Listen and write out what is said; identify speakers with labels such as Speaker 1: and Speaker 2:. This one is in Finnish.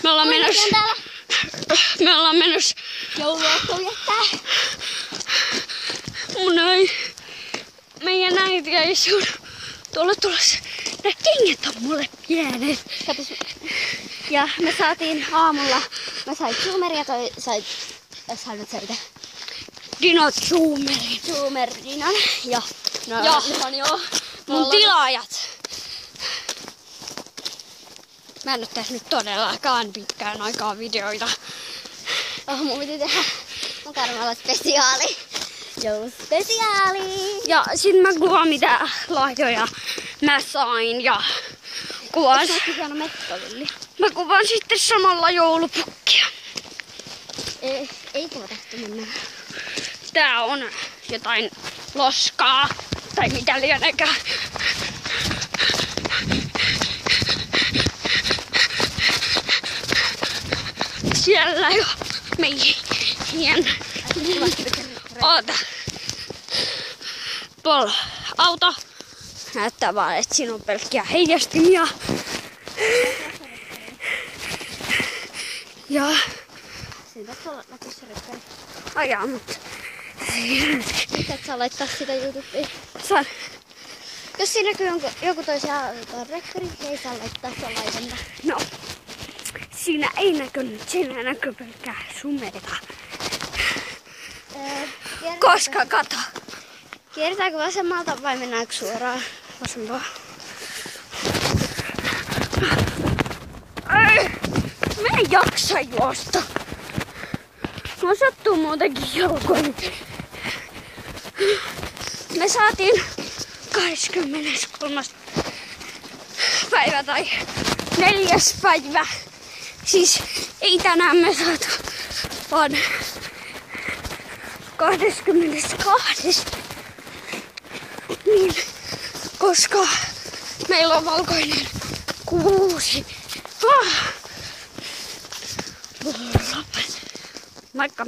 Speaker 1: Me ollaan menossa
Speaker 2: jouluaattoa viettää.
Speaker 1: Meidän äiti ja isä on tuolla tulossa. Nää kengät on mulle pienet.
Speaker 2: Katos. Ja me saatiin aamulla, mä sain zoomeria, toi sai nyt se mitä?
Speaker 1: Dinot zoomerin.
Speaker 2: Zoomer-dinan. Ja.
Speaker 1: Joo. Mun tilaajat. Mä en oo tehnyt todellakaan pitkään aikaa videoita.
Speaker 2: Mun piti tehdä mun karmalla spesiaali. Jouluspesiaali.
Speaker 1: Ja sit mä kuvaan mitä lahjoja mä sain ja kuvaan. Mä kuvaan sitten samalla joulupukkia.
Speaker 2: Ei kuvata mennä.
Speaker 1: Tää on jotain loskaa tai mitä lienekään. Siellä jo meidän oota. Tuolla auto. Näyttää vaan, että siinä on pelkkiä heijastimia. Ja
Speaker 2: Siinä täytyy olla näkyssä rekkari.
Speaker 1: ajaa, mutta
Speaker 2: Mitä et saa laittaa sitä YouTubeen?
Speaker 1: saan.
Speaker 2: Jos siinä näkyy joku toisen rekkari, ei saa laittaa sellaisena.
Speaker 1: No, siinä ei näkynyt. Siinä näkyy pelkkää sumeita. Koska kato.
Speaker 2: Kiertääkö vasemmalta vai mennäänkö suoraan vasempaan?
Speaker 1: Mä en jaksa juosta. Mä sattuu muutenkin jalkoihin. Me saatiin 23. päivä tai 4. päivä. Siis ei tänään me saatu, vaan 22. Niin, koska meillä on valkoinen kuusi. Moikka.